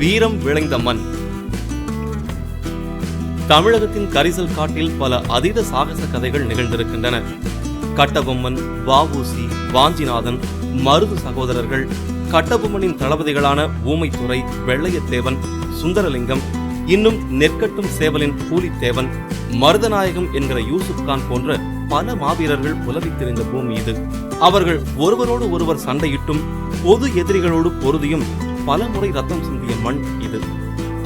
வீரம் விளைந்த மண். தமிழகத்தின் கரிசல் காட்டில் பல அதீத சாகச கதைகள் நிகழ்ந்திருக்கின்றன. கட்டபொம்மன், வ.உ.சி., வாஞ்சிநாதன், மருது சகோதரர்கள், கட்டபொம்மனின் தளபதிகளான ஊமைத்துரை, வெள்ளையத்தேவன், சுந்தரலிங்கம், இன்னும் நெற்கட்டும் சேவலின் பூலித்தேவன், மருதநாயகம் என்கிற யூசுப் கான் போன்ற பல மாவீரர்கள் உலவித் தெரிந்த பூமி இது. அவர்கள் ஒருவரோடு ஒருவர் சண்டையிட்டும் பொது எதிரிகளோடு பொருதியும் பல முறை ரத்தம் சிந்திய மண் இது.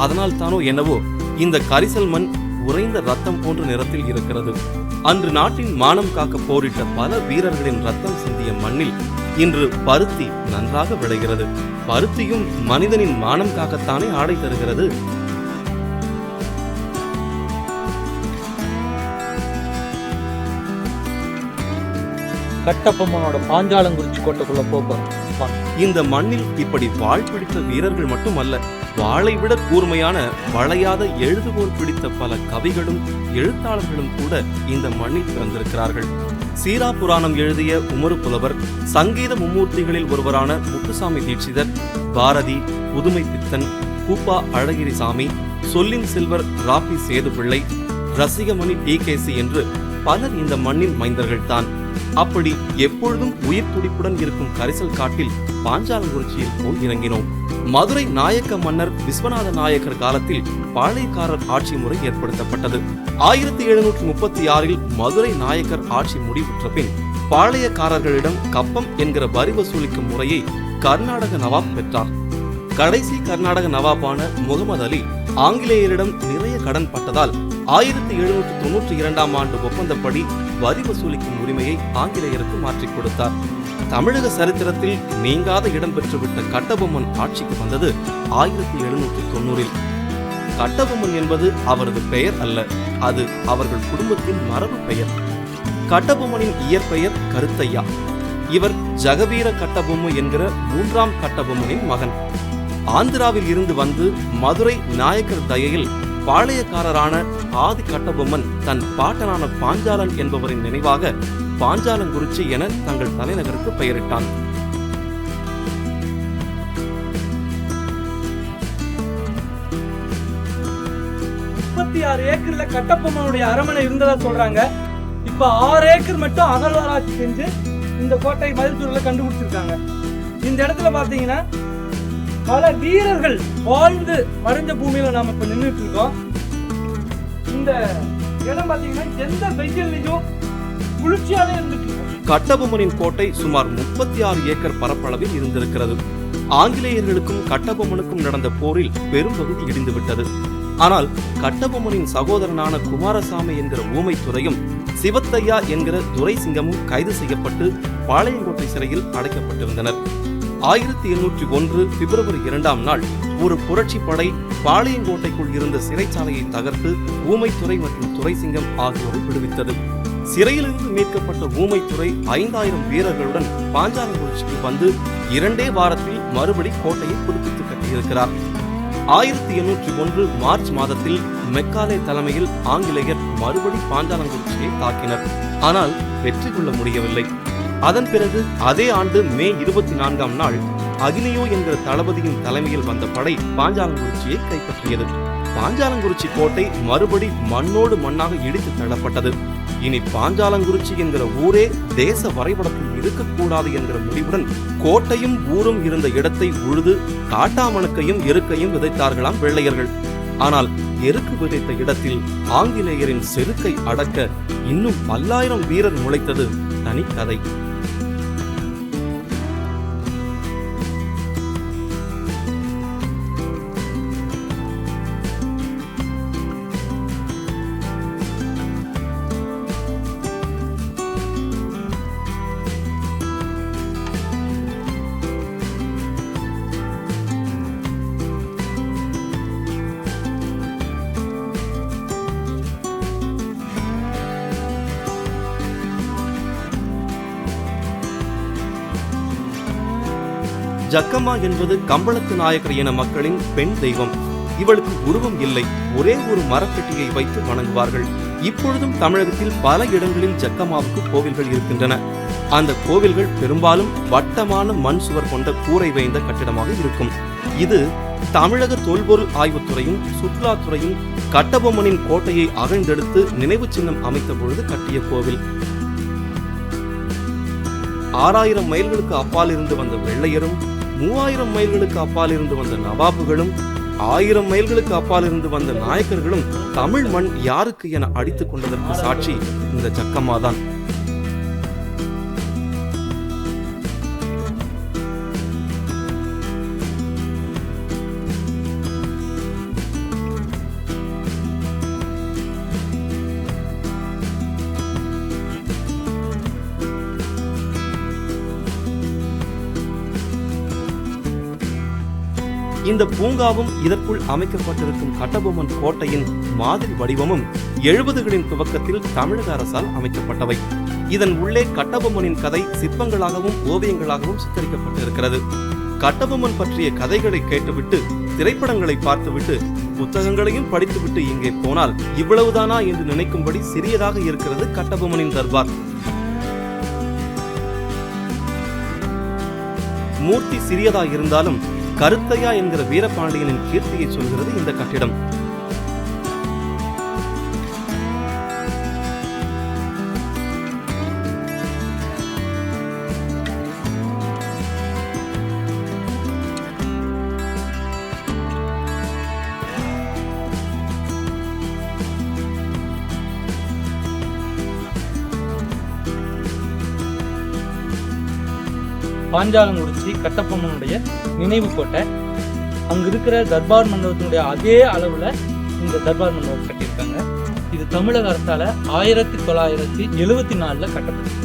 அதனால் தானோ என்னவோ இந்த கரிசல் மண் உறைந்த ரத்தம் போன்ற நிறத்தில் இருக்கிறது. அன்று நாட்டின் மானம் காக்க போரிட்ட பல வீரர்களின் ரத்தம் சிந்திய மண்ணில் இன்று பருத்தி நன்றாக விளைகிறது. பருத்தியும் மனிதனின் மானம் காக்கத்தானே ஆடை தருகிறது. கட்டபொம்மனோட பாஞ்சாலங்குறிச்சி கோட்டைக்குள்ள போகும். இந்த மண்ணில் இப்படி வாழ் பிடித்த வீரர்கள் மட்டுமல்ல, வாளை விட கூர்மையான வளையாத எழுதுகோல் பிடித்த பல கவிகளும் எழுத்தாளர்களும் கூட இந்த மண்ணில் பிறந்திருக்கிறார்கள். சீரா புராணம் எழுதிய உமறு புலவர், சங்கீத மும்மூர்த்திகளில் ஒருவரான முத்துசாமி தீட்சிதர், பாரதி, புதுமை பித்தன், கூப்பா அழகிரிசாமி, சொல்லின் செல்வர் ராபி சேதுபிள்ளை, ரசிகமணி டி.கே.சி. என்று பலர் இந்த மண்ணின் மைந்தர்கள் தான். அப்படி எப்பொழுதும் உயிர் துடிப்புடன் இருக்கும் கரிசல் காட்டில் பாஞ்சாலங்குறிச்சியில் போய் இறங்கினோம். மதுரை நாயக்க மன்னர் விஸ்வநாத நாயக்கர் காலத்தில் பாளையக்காரர் ஆட்சி முறை ஏற்படுத்தப்பட்டது. 1736 மதுரை நாயக்கர் ஆட்சி முடிவுற்ற பின் பாளையக்காரர்களிடம் கப்பம் என்கிற வரி வசூலிக்கும் முறையை கர்நாடக நவாப் பெற்றார். கடைசி கர்நாடக நவாபான முகமது அலி ஆங்கிலேயரிடம் நிறைய கடன் பட்டதால் 1792 ஆண்டு ஒப்பந்தப்படி வரி வசூலிக்கும் உரிமையை ஆங்கிலேயருக்கு மாற்றிக் கொடுத்தார். தமிழக சரித்திரத்தில் நீங்காத இடம் பெற்றுவிட்ட கட்டபொம்மன் ஆட்சிக்கு வந்தது 1790. கட்டபொம்மன் என்பது அவரது பெயர் அல்ல, அது அவர்கள் குடும்பத்தின் மரபு பெயர். கட்டபொம்மனின் இயற்பெயர் கருத்தையா. இவர் ஜகவீர கட்டபொம்மு என்கிற 3ஆம் கட்டபொம்மனின் மகன். ஆந்திராவில் இருந்து வந்து மதுரை நாயக்கர் தயையில் பாளையக்காரரான ஆதி கட்டபொம்மன் தன் பாட்டனான பாஞ்சாலன் என்பவரின் நினைவாக பாஞ்சாலங்குறிச்சி என தங்கள் தலைநகருக்கு பெயரிட்டான். ஏக்கர்ல கட்டபொம்மனுடைய அரமனை இருந்ததா சொல்றாங்க. இப்ப 6 ஏக்கர் மட்டும் அகழ்வாராய்ச்சி செஞ்சு இந்த கோட்டை மதில்தூர்ல கண்டுபிடிச்சிருக்காங்க. இந்த இடத்துல பாத்தீங்கன்னா பல வீரர்கள் வாழ்ந்து மறைஞ்ச பூமியில நாம இப்ப நின்றுட்டு இருக்கோம். இந்த இடம் பாத்தீங்கன்னா எந்த வெயிலையும் குளிர்ச்சியாவே இருந்துட்டு இருக்கோம். கட்டபொம்மனின் கோட்டை சுமார் 36 ஏக்கர் பரப்பளவில் இருந்திருக்கிறது. ஆங்கிலேயர்களுக்கும் கட்டபொம்மனுக்கும் நடந்த போரில் பெரும்பகுதி இடிந்துவிட்டது. ஆனால் கட்டபொம்மனின் சகோதரனான குமாரசாமி என்கிற ஊமைத்துரையும் சிவத்தையா என்கிற துரைசிங்கமும் கைது செய்யப்பட்டு பாளையங்கோட்டை சிறையில் அடைக்கப்பட்டிருந்தனர். 1801 பிப்ரவரி 2ஆம் நாள் ஒரு புரட்சி படை பாளையங்கோட்டைக்குள் இருந்த சிறைச்சாலையை தகர்த்து ஊமைத்துரை மற்றும் துரைசிங்கம் ஆகியோரை விடுவித்தது. சிறையிலிருந்து மீட்கப்பட்ட ஊமைத்துரை 5000 வீரர்களுடன் பாஞ்சாலங்குறிச்சிக்கு வந்து 2 வாரத்தில் மறுபடி கோட்டையை புதுப்பித்து கட்டியிருக்கிறார். 1801 மார்ச் மாதத்தில் மெக்காலே தலைமையில் ஆங்கிலேயர் மறுபடி பாஞ்சாலங்குறிச்சியை தாக்கினர். ஆனால் வெற்றி கொள்ள முடியவில்லை. அதன் பிறகு அதே ஆண்டு மே 24ஆம் நாள் அகினியோ என்கிற தளபதியின் தலைமையில் வந்த படை பாஞ்சாலங்குறிச்சியை கைப்பற்றியது. பாஞ்சாலங்குறிச்சி கோட்டை மறுபடி மண்ணோடு மண்ணாக இடித்து தள்ளப்பட்டது. இனி பாஞ்சாலங்குறிச்சி என்கிற ஊரே தேச வரைபடத்தில் இருக்கக்கூடாது என்கிற முடிவுடன் கோட்டையும் ஊரும் இருந்த இடத்தை உழுது காட்டாமணுக்கையும் எருக்கையும் விதைத்தார்களாம் வெள்ளையர்கள். ஆனால் எருக்கு விதைத்த இடத்தில் ஆங்கிலேயரின் செருக்கை அடக்க இன்னும் 1000 வீரர் முளைத்தது தனிக்கதை. ஜக்கம்மா என்பது கம்பளத்து நாயக்கர் என மக்களின் பெண் தெய்வம். இவளுக்கு உருவம் இல்லை, ஒரே ஒரு மரப்பெட்டியை வைத்து வணங்குவார்கள். இப்பொழுதும் தமிழகத்தில் பல இடங்களில் ஜக்கம்மாவுக்கு கோவில்கள் இருக்கின்றன. அந்த கோவில்கள் பெரும்பாலும் வட்டமான மண் சுவர் கொண்ட கூரை வேய்ந்த கட்டிடமாக இருக்கும். இது தமிழக தொல்பொருள் ஆய்வுத்துறையும் சுற்றுலாத்துறையும் கட்டபொம்மனின் கோட்டையை அகழ்ந்தெடுத்து நினைவு சின்னம் அமைத்த பொழுது கட்டிய கோவில். 6000 மைல்களுக்கு அப்பால் இருந்து வந்த வெள்ளையரும் 3000 மைல்களுக்கு அப்பால் இருந்து வந்த நவாபுகளும் 1000 மைல்களுக்கு அப்பால் இருந்து வந்த நாயக்கர்களும் தமிழ் மண் யாருக்கு என அடித்துக் கொண்டதற்கு சாட்சி இந்த ஜக்கம்மாதான். இந்த பூங்காவும் இதற்குள் அமைக்கப்பட்டிருக்கும் கட்டபொம்மன் கோட்டையின் மாதிரி வடிவமும் 70களின் துவக்கத்தில் தமிழக அரசால் அமைக்கப்பட்டவை. இதன் உள்ளே கட்டபொம்மனின் கதை சிற்பங்களாகவும் ஓவியங்களாகவும் சித்தரிக்கப்பட்டிருக்கிறது. கட்டபொம்மன் பற்றிய கதைகளை கேட்டுவிட்டு திரைப்படங்களை பார்த்துவிட்டு புத்தகங்களையும் படித்துவிட்டு இங்கே போனால் இவ்வளவுதானா என்று நினைக்கும்படி சிறியதாக இருக்கிறது கட்டபொம்மனின் தர்பார். மூர்த்தி சிறியதா இருந்தாலும் கருத்தையா என்கிற வீரபாண்டியனின் கீர்த்தியை சொல்கிறது இந்த கட்டிடம். பாஞ்சாலங்குறிச்சி கட்டபொம்மனுடைய நினைவு கோட்டை. அங்க இருக்கிற தர்பார் மண்டபத்தினுடைய அதே அளவுல இந்த தர்பார் மண்டபம் கட்டியிருக்காங்க. இது தமிழக அரசால 1974 கட்டப்பட்டது.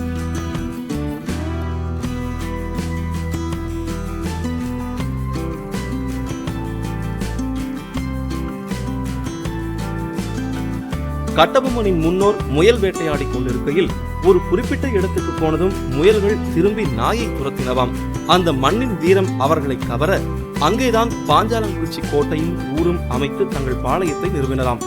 கட்டபொம்மனின் முன்னோர் முயல் வேட்டையாடி கொண்டிருக்கையில் ஒரு குறிப்பிட்ட இடத்துக்கு போனதும் முயல்கள் திரும்பி நாயை துரத்தினவாம். அந்த மண்ணின் வீரம் அவர்களை கவர அங்கேதான் பாஞ்சாலங்குறிச்சி கோட்டையும் ஊரும் அமைத்து தங்கள் பாளையத்தை நிறுவினராம்.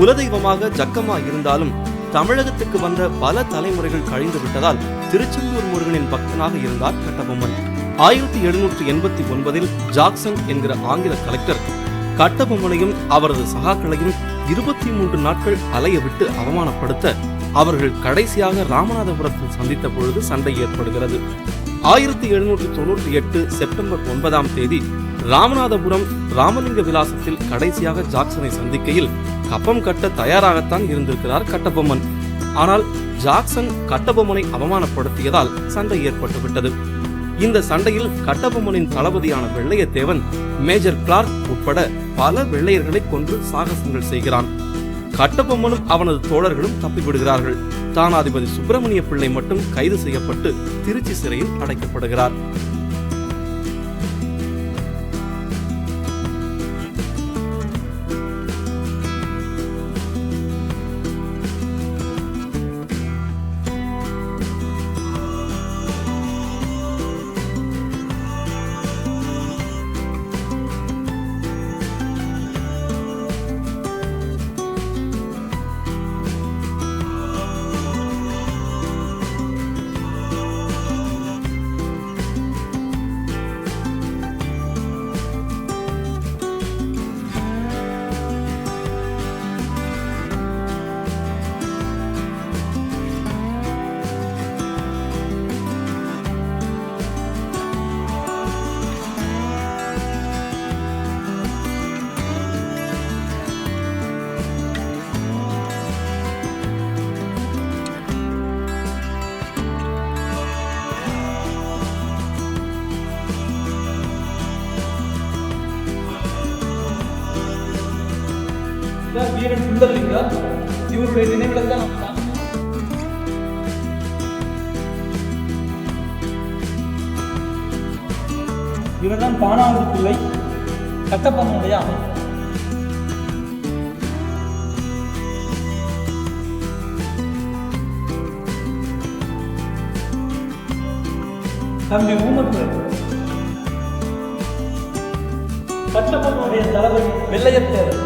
குலதெய்வமாக ஜக்கம்மா இருந்தாலும் தமிழகத்துக்கு வந்த பல தலைமுறைகள் கழிந்து விட்டதால் திருச்செந்தூர் முருகனின் பக்தனாக இருந்தார் கட்டபொம்மன். 1789 ஜாக்சன் என்கிற ஆங்கில கலெக்டர் கட்டபொம்மனையும் அவரது சகாக்களையும் 23 நாட்கள் அலைய விட்டு அவமானப்படுத்த அவர்கள் கடைசியாக ராமநாதபுரத்தில் சந்தித்த பொழுது சண்டை ஏற்படுகிறது. 1798 செப்டம்பர் 9 ராமநாதபுரம் ராமலிங்க விலாசத்தில் கடைசியாக ஜாக்சனை சந்திக்கையில் கப்பம் கட்ட தயாராகத்தான் இருந்திருக்கிறார் கட்டபொம்மன். ஆனால் ஜாக்சன் கட்டபொம்மனை அவமானப்படுத்தியதால் சண்டை ஏற்பட்டுவிட்டது. இந்த சண்டையில் கட்டபொம்மனின் தளபதியான வெள்ளையத்தேவன் மேஜர் கிளார்க் உட்பட பல வெள்ளையர்களை கொன்று சாகசங்கள் செய்கிறான். கட்டபொம்மனும் அவனது தோழர்களும் தப்பிவிடுகிறார்கள். தானாதிபதி சுப்பிரமணிய பிள்ளை மட்டும் கைது செய்யப்பட்டு திருச்சி சிறையில் அடைக்கப்படுகிறார். வீரன் சுந்தரலிங்கா இவருடைய நினைவுல தான் இவர்தான் பானாவூர் பிள்ளை கட்டபொம்மனுடைய அமைப்பு. தம்பி ஊமத்துறை கட்டபொம்மனுடைய தளபதி வெள்ளையத்தேவன்.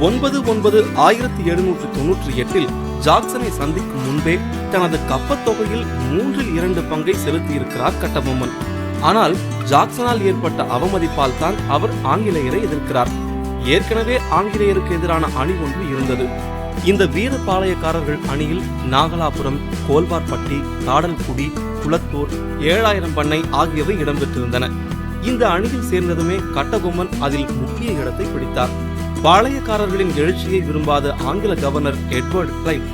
9/9/1798 ஜாக்சனை சந்திக்கும் முன்பே தனது கப்பத் தொகையில் 2/3 பங்கை செலுத்தியிருக்கிறார் கட்டபொம்மன். ஆனால் ஜாக்சனால் ஏற்பட்ட அவமதிப்பால் தான் அவர் ஆங்கிலேயரை எதிர்க்கிறார். ஏற்கனவே ஆங்கிலேயருக்கு எதிரான அணி ஒன்று இருந்தது. இந்த வீர பாளையக்காரர்கள் அணியில் நாகலாபுரம், கோல்வார்பட்டி, தாடல்குடி, குளத்தூர், 7000 பண்ணை ஆகியவை இடம்பெற்றிருந்தன. இந்த அணியில் சேர்ந்ததுமே கட்டபொம்மன் அதில் முக்கிய இடத்தை பிடித்தார். பாளையக்காரர்களின் எழுச்சியை விரும்பாத ஆங்கில கவர்னர் எட்வர்ட் கிளைவ்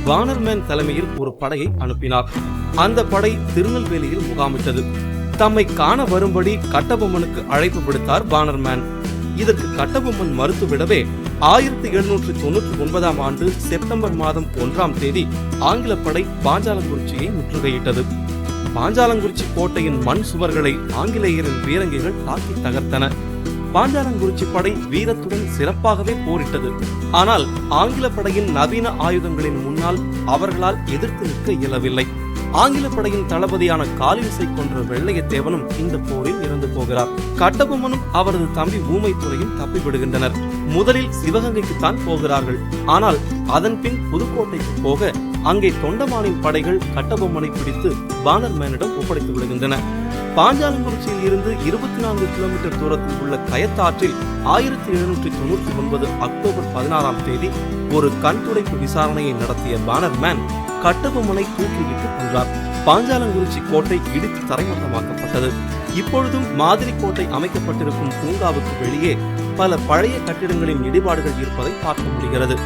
பானர்மேன் தலைமையில் ஒரு படையை அனுப்பினார். அந்த படை திருநெல்வேலியில் முகாமிட்டது. தம்மை காண வரும்படி கட்டபொம்மனுக்கு அழைப்பு விடுத்தார் பானர்மேன். இதற்கு கட்டபொம்மன் மறுத்துவிடவே 1799 ஆண்டு செப்டம்பர் மாதம் 1ஆம் தேதி ஆங்கில படை பாஞ்சாலங்குறிச்சியை முற்றுகையிட்டது. பாஞ்சாலங்குறிச்சி கோட்டையின் மண் சுவர்களை ஆங்கிலேயரின் பீரங்கிகள் தாக்கி தகர்த்தன. பாஞ்சாலங்குறிச்சி படை வீரத்துடன் சிறப்பாகவே போரிட்டது. ஆனால் ஆங்கில படையின் நவீன ஆயுதங்களின் முன்னால் அவர்களால் எதிர்த்து நிற்க இயலவில்லை. ஆங்கில படையின் தளபதியான காலின்ஸை கொன்ற வெள்ளையத்தேவனும் இந்த போரில் இறந்து போகிறார். கட்டபொம்மனும் அவரது தம்பி ஊமைத்துறையும் தப்பிவிடுகின்றனர். முதலில் சிவகங்கைக்குத்தான் போகிறார்கள். ஆனால் அதன் பின் புதுக்கோட்டைக்கு போக அங்கே தொண்டமானின் படைகள் கட்டபொம்மனை பிடித்து பானர்மேனிடம் ஒப்படைத்து விடுகின்றன. பாஞ்சாலங்குறிச்சியில் இருந்து 24 கிலோமீட்டர் தூரத்தில் உள்ள கயத்தாற்றில் 1799 அக்டோபர் 16ஆம் தேதி ஒரு கண்துடைப்பு விசாரணையை நடத்திய பானர்மேன் கட்டபொம்மனை தூக்கிலிட்டு கொன்றார். பாஞ்சாலங்குறிச்சி கோட்டை இடித்து தரைமட்டமாக்கப்பட்டது. இப்பொழுதும் மாதிரி கோட்டை அமைக்கப்பட்டிருக்கும் பூங்காவுக்கு வெளியே பல பழைய கட்டிடங்களின் இடிபாடுகள் இருப்பதை பார்க்க முடிகிறது.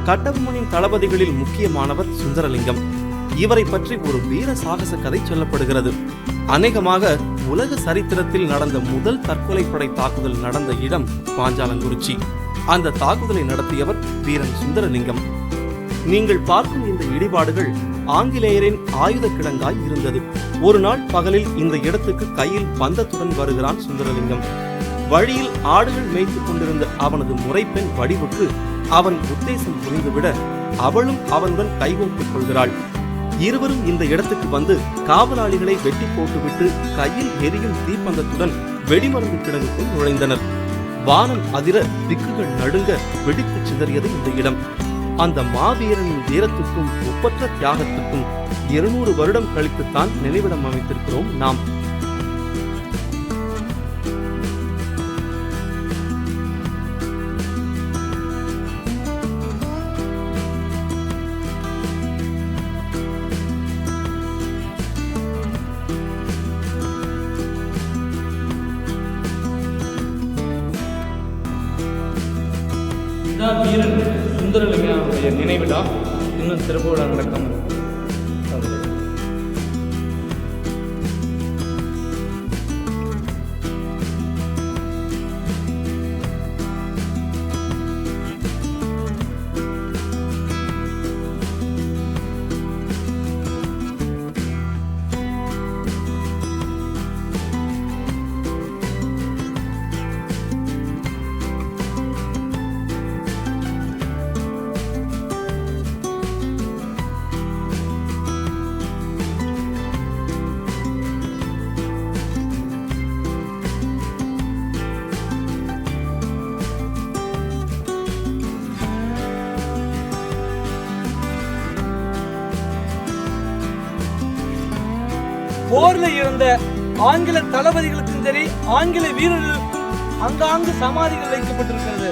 கட்டபொம்மனின் தளபதிகளில் முக்கியமானவர் சுந்தரலிங்கம். இவரை பற்றி ஒரு வீர சாகச கதை சொல்லப்படுகிறது. அநேகமாக உலக சரித்திரத்தில் நடந்த முதல் தற்கொலைப்படை தாக்குதல் நடந்த இடம் பாஞ்சாலங்குறிச்சி. அந்த தாக்குதலை நடத்தியவர் வீரன் சுந்தரலிங்கம். நீங்கள் பார்க்கும் இந்த இடிபாடுகள் ஆங்கிலேயரின் ஆயுத கிடங்காய் இருந்தது. ஒரு நாள் பகலில் இந்த இடத்துக்கு கையில் பந்தத்துடன் வருகிறான் சுந்தரலிங்கம். வழியில் ஆடுகள் மேய்த்துக் கொண்டிருந்த அவனது முறைப்பெண் வடிவுக்கு அவன் உத்தேசம் புரிந்துவிட அவளும் அவனுடன் கைகோர்த்துக் கொள்கிறாள். இருவரும் இந்த இடத்துக்கு வந்து காவலாளிகளை வெட்டி போட்டுவிட்டு கையில் எரியும் தீப்பந்தத்துடன் வெடிமருந்து கிடங்குக்குள் நுழைந்தனர். வானம் அதிர, திக்குகள் நடுங்க, வெடித்து சிதறியது இந்த இடம். அந்த மாவீரனின் வீரத்துக்கும் ஒப்பற்ற தியாகத்துக்கும் 200 வருடம் கழித்துத்தான் நினைவிடம் அமைத்திருக்கிறோம் நாம். வீரன் சுந்தரலிங்கனுடைய நினைவிடா இன்னும் சிறப்போட நடக்கும். போர்ல இருந்த ஆங்கில தளபதிகளுக்கும் சரி, ஆங்கில வீரர்களுக்கும் அங்காங்கு சமாதிகள் வைக்கப்பட்டிருக்கிறது.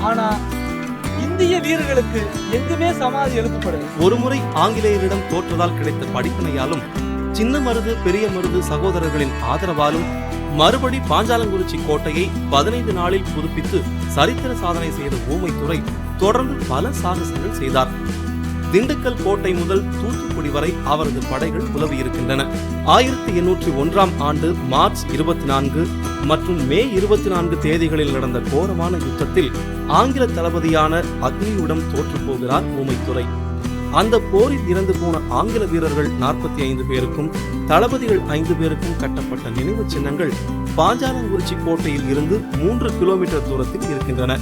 ஆனா இந்திய வீரர்களுக்கு எங்குமே சமாதி எழுப்பப்படவில்லை. ஒருமுறை ஆங்கிலேயரிடம் தோற்றதால் கிடைத்த படிப்பினையாலும் சின்ன மருது பெரிய மருது சகோதரர்களின் ஆதரவாலும் மறுபடி பாஞ்சாலங்குறிச்சி கோட்டையை 15 நாளில் புதுப்பித்து சரித்திர சாதனை செய்த ஊமைத்துறை தொடர்ந்து பல சாகசங்கள் செய்தார். திண்டுக்கல் கோட்டை முதல் தூத்துக்குடி வரை அவரது படைகள் உலவியிருக்கின்றன. 1801ஆம் ஆண்டு மார்ச் 24 மற்றும் மே 24 தேதிகளில் நடந்த கோரமான யுத்தத்தில் ஆங்கில தளபதியான அக்னியுடன் தோற்று போகிறார் ஊமைத்துறை. அந்த போரில் இறந்து போன ஆங்கில வீரர்கள் 45 பேருக்கும் தளபதிகள் 5 பேருக்கும் கட்டப்பட்ட நினைவு சின்னங்கள் பாஞ்சாலங்குறிச்சி கோட்டையில் இருந்து 3 கிலோமீட்டர் தூரத்தில் இருக்கின்றன.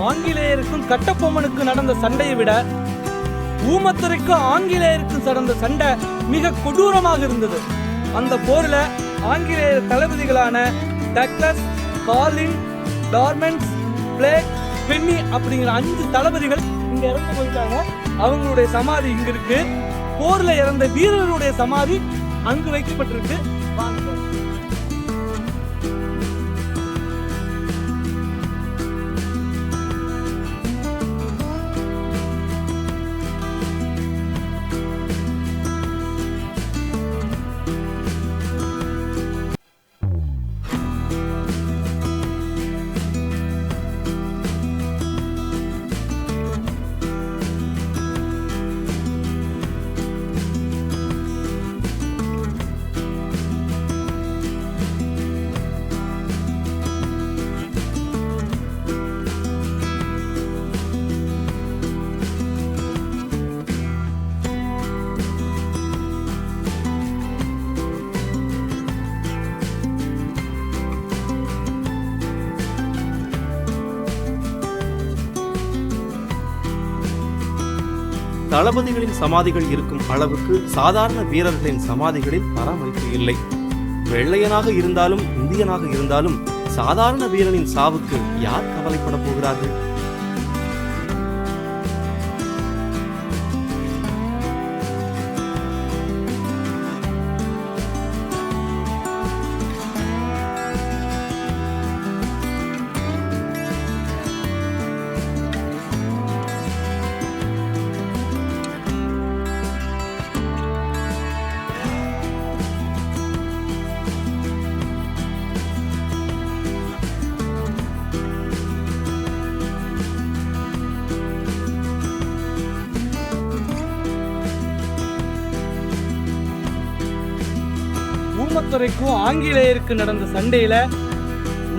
ஆங்கிலேயருக்கும் கட்டபொம்மனுக்கு நடந்த சண்டையை விட ஊமத்துரைக்கும் ஆங்கிலேயருக்கும் நடந்த சண்டை மிக கொடூரமாக இருந்தது. அந்த போர்ல ஆங்கிலேயர் தளபதிகளான டக்ளஸ், கார்லின், டார்மென்ஸ், பிளேக், பென்னி அப்படிங்கிற 5 தளபதிகள் இங்க இறந்து போயிட்டாங்க. அவங்களுடைய சமாதி இங்க இருக்கு. போர்ல இறந்த வீரர்களுடைய சமாதி அங்கு வைக்கப்பட்டிருக்கு. வாங்க. தளபதிகளின் சமாதிகள் இருக்கும் அளவுக்கு சாதாரண வீரர்களின் சமாதிகளில் பராமரிப்பு இல்லை. வெள்ளையனாக இருந்தாலும் இந்தியனாக இருந்தாலும் சாதாரண வீரனின் சாவுக்கு யார் கவலைப்பட போகிறார்கள்? ஊமத்துரைக்கும் ஆங்கிலேயருக்கு நடந்த சண்டையில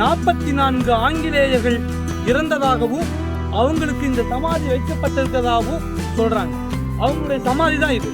44 ஆங்கிலேயர்கள் இறந்ததாகவும் அவங்களுக்கு இந்த சமாதி வைக்கப்பட்டிருக்கிறதாகவும் சொல்றாங்க. அவங்களுடைய சமாதி தான் இது.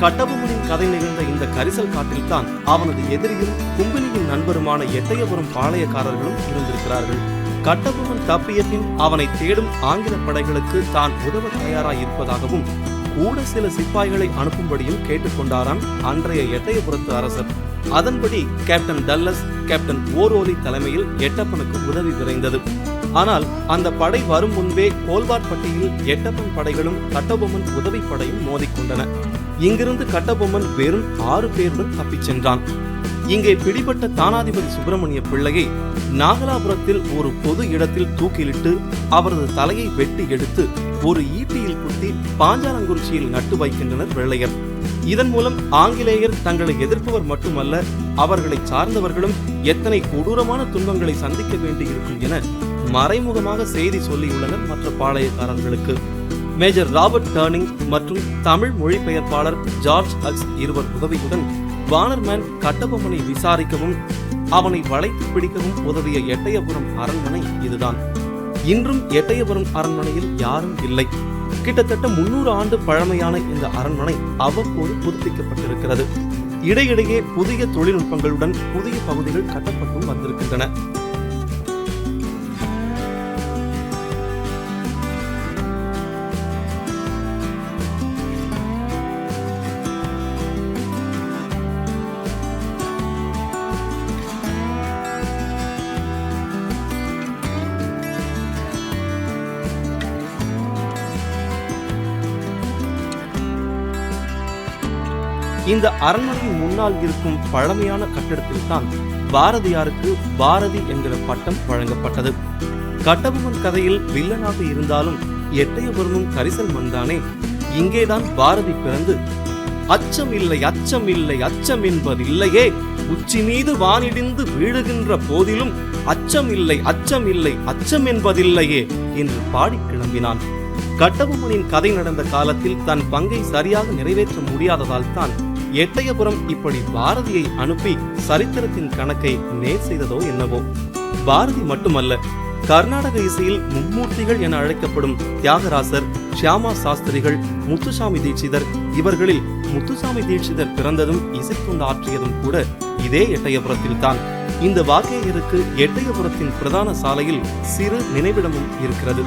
கட்டபொம்மனின் கதை நிகழ்ந்த இந்த கரிசல் காட்டில்தான் அவனது எதிரியும் கும்பினியின் நண்பருமான எட்டயபுரம் பாளையக்காரர்களும் இருந்திருக்கிறார்கள். கட்டபொம்மன் தப்பிய பின் அவனை தேடும் ஆங்கில படைகளுக்கு தான் உதவ தயாராய் இருப்பதாகவும் கூட சில சிப்பாய்களை அனுப்பும்படியும் கேட்டுக்கொண்டாராம் அன்றைய எட்டயபுரத்து அரசர். அதன்படி கேப்டன் டல்லஸ், கேப்டன் ஓரோலி தலைமையில் எட்டப்பனுக்கு உதவி விரைந்தது. ஆனால் அந்த படை வரும் முன்பே கோல்வார்பட்டியில் எட்டப்பன் படைகளும் கட்டபொம்மன் உதவி படையும் மோதிக்கொண்டன. இங்கிருந்து கட்டபொம்மன் வெறும் 6 பேருடன் தப்பிச் சென்றான். இங்கே பிடிபட்ட தானாதிபதி சுப்பிரமணிய பிள்ளையை நாகலாபுரத்தில் ஒரு பொது இடத்தில் தூக்கிலிட்டு அவரது தலையை வெட்டி எடுத்து ஒரு ஈட்டியில் குத்தி பாஞ்சாலங்குறிச்சியில் நட்டு வைக்கின்றனர் வெள்ளையர். இதன் மூலம் ஆங்கிலேயர் தங்களை எதிர்ப்பவர் மட்டுமல்ல, அவர்களை சார்ந்தவர்களும் எத்தனை கொடூரமான துன்பங்களை சந்திக்க வேண்டியிருக்கும் என மறைமுகமாக செய்தி சொல்லியுள்ளனர் மற்ற பாளையக்காரர்களுக்கு. மேஜர் ராபர்ட் டர்னிங் மற்றும் தமிழ் மொழிபெயர்ப்பாளர் ஜார்ஜ் ஹக்ஸ் இருவர் உதவியுடன் வானர்மேன் கட்டபொம்மனை விசாரிக்கவும் அவனை வளைத்து பிடிக்கவும் உதவிய எட்டயபுரம் அரண்மனை இதுதான். இன்றும் எட்டயபுரம் அரண்மனையில் யாரும் இல்லை. கிட்டத்தட்ட 300 ஆண்டு பழமையான இந்த அரண்மனை அவ்வப்போது புதுப்பிக்கப்பட்டிருக்கிறது. இடையிடையே புதிய தொழில்நுட்பங்களுடன் புதிய பகுதிகள் கட்டப்பட்டும் வந்திருக்கின்றன. இந்த அரண்மனையின் முன்னால் இருக்கும் பழமையான கட்டிடத்தில் தான் பாரதியாருக்கு பாரதி என்கிற பட்டம் வழங்கப்பட்டது. கட்டபொம்மன் கதையில் வில்லனாக இருந்தாலும் எட்டயபுரமும் கரிசல் மண்தானே. இங்கேதான் பாரதி பிறந்து அச்சம் இல்லை அச்சம் இல்லை அச்சம் என்பதில்லையே, உச்சி மீது வானிடிந்து வீழுகின்ற போதிலும் அச்சம் இல்லை அச்சம் இல்லை அச்சம் என்பதில்லையே என்று பாடி கிளம்பினான். கட்டபொம்மனின் கதை நடந்த காலத்தில் தன் பங்கை சரியாக நிறைவேற்ற முடியாததால் தான் எட்டயபுரம் இப்படி பாரதியை அனுப்பி சரித்திரத்தின் கணக்கை நேர் செய்ததோ என்னவோ. பாரதி மட்டுமல்ல, கர்நாடக இசையில் மும்மூர்த்திகள் என அழைக்கப்படும் தியாகராசர், ஷியாமா சாஸ்திரிகள், முத்துசாமி தீட்சிதர், இவர்களில் முத்துசாமி தீட்சிதர் பிறந்ததும் இசைத்துண்டு ஆற்றியதும் கூட இதே எட்டயபுரத்தில் தான். இந்த வாக்கேயருக்கு எட்டயபுரத்தின் பிரதான சாலையில் சிறு நினைவிடமும் இருக்கிறது.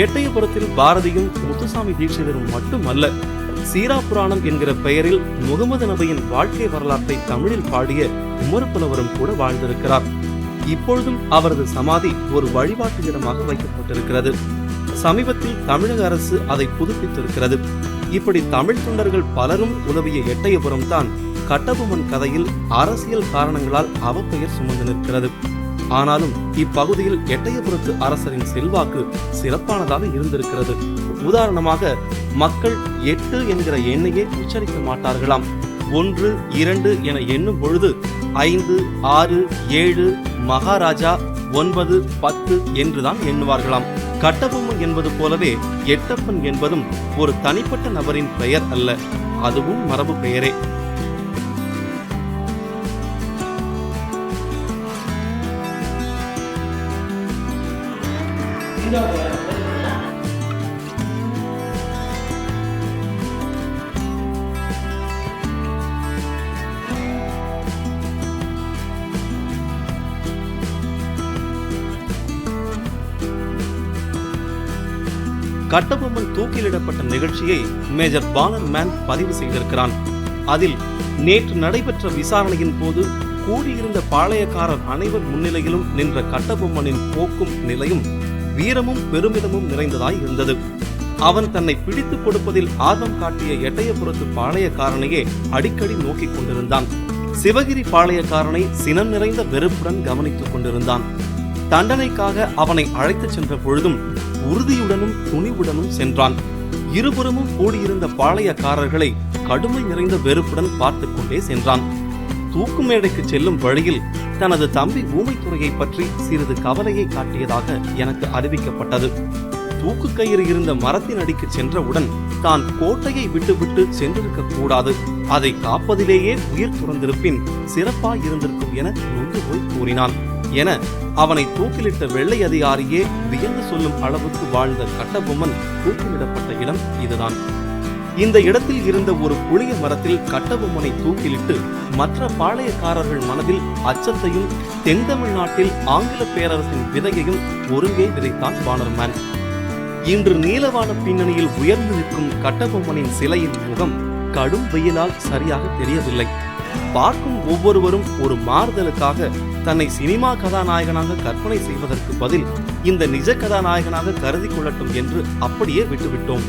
எட்டயபுரத்தில் பாரதியும் முத்துசாமி தீட்சிதரும் மட்டுமல்ல, சீரா புராணம் என்கிற பெயரில் முகமது நபியின் வாழ்க்கை வரலாற்றை தமிழில் பாடிய உமர்புலவரும் கூட வாழ்ந்திருக்கிறார். இப்பொழுதும் அவரது சமாதி ஒரு வழிபாட்டு இடமாக வைக்கப்பட்டிருக்கிறது. சமீபத்தில் தமிழக அரசு அதை புதுப்பித்திருக்கிறது. இப்படி தமிழ் தொண்டர்கள் பலரும் உதவிய எட்டயபுரம் தான் கட்டபொம்மன் கதையில் அரசியல் காரணங்களால் அவப்பெயர் சுமந்து நிற்கிறது. ஆனாலும் இப்பகுதியில் எட்டயபுரத்து அரசரின் செல்வாக்கு சிறப்பானதாக இருந்திருக்கிறது. உதாரணமாக, மக்கள் 8 என்கிற எண்ணையே உச்சரிக்க மாட்டார்களாம். 1, 2 என எண்ணும் பொழுது 5, 6, 7, மகாராஜா, 9, 10 என்றுதான் எண்ணுவார்களாம். கட்டபொம்மன் என்பது போலவே எட்டப்பன் என்பதும் ஒரு தனிப்பட்ட நபரின் பெயர் அல்ல, அதுவும் மரபு பெயரே. கட்டபொம்மன் தூக்கிலிடப்பட்ட நிகழ்ச்சியை மேஜர் பாலன் மேன் பதிவு செய்திருக்கிறான். அதில் நேற்று நடைபெற்ற விசாரணையின் போது கூடியிருந்த பாளையக்காரர் அனைவர் முன்னிலையிலும் நின்ற கட்டபொம்மனின் போக்கும் நிலையும் வீரமும் பெருமிதமும் நிறைந்ததாய் இருந்தது. அவன் தன்னை பிடித்துக் கொடுப்பதில் ஆர்வம் காட்டிய எட்டயபுரத்து பாளையக்காரனையே அடிக்கடி நோக்கிக் கொண்டிருந்தான். சிவகிரி பாளையக்காரனை சினம் நிறைந்த வெறுப்புடன் கவனித்துக் கொண்டிருந்தான். தண்டனைக்காக அவனை அழைத்துச் சென்ற பொழுதும் உறுதியுடனும் துணிவுடனும் சென்றான். இருபுறமும் கூடியிருந்த பாளையக்காரர்களை கடுமை நிறைந்த வெறுப்புடன் பார்த்துக் கொண்டே சென்றான். தூக்கு மேடைக்கு செல்லும் வழியில் தனது தம்பி ஊமைத்துறையை பற்றி சிறிது கவலையை காட்டியதாக எனக்கு அறிவிக்கப்பட்டது. தூக்கு கயிறு இருந்த மரத்தின் அடிக்கு சென்றவுடன் தான் கோட்டையை விட்டுவிட்டு சென்றிருக்க கூடாது, அதை காப்பதிலேயே உயிர் துறந்திருப்பின் சிறப்பாய் இருந்திருக்கும் என நொந்து போய் கூறினான் என அவனை தூக்கிலிட்ட வெள்ளை அதிகாரியே வியந்து சொல்லும் அளவுக்கு வாழ்ந்த கட்டபொம்மன் தூக்கிலிடப்பட்ட இடம் இதுதான். இந்த இடத்தில் இருந்த ஒரு புளிய மரத்தில் கட்டபொம்மனை தூக்கிலிட்டு மற்ற பாளையக்காரர்கள் மனதில் அச்சத்தையும் தென் தமிழ்நாட்டில் ஆங்கில பேரரசின் விதையையும் ஒருங்கே விதைத்தான் வானர்மேன். இன்று நீலவான பின்னணியில் உயர்ந்து நிற்கும் கட்டபொம்மனின் சிலையின் முகம் கடும் வெயிலால் சரியாக தெரியவில்லை. பார்க்கும் ஒவ்வொருவரும் ஒரு மாறுதலுக்காக தன்னை சினிமா கதாநாயகனாக கற்பனை செய்வதற்கு பதில் இந்த நிஜ கதாநாயகனாக கருதி கொள்ளட்டும் என்று அப்படியே விட்டுவிட்டோம்.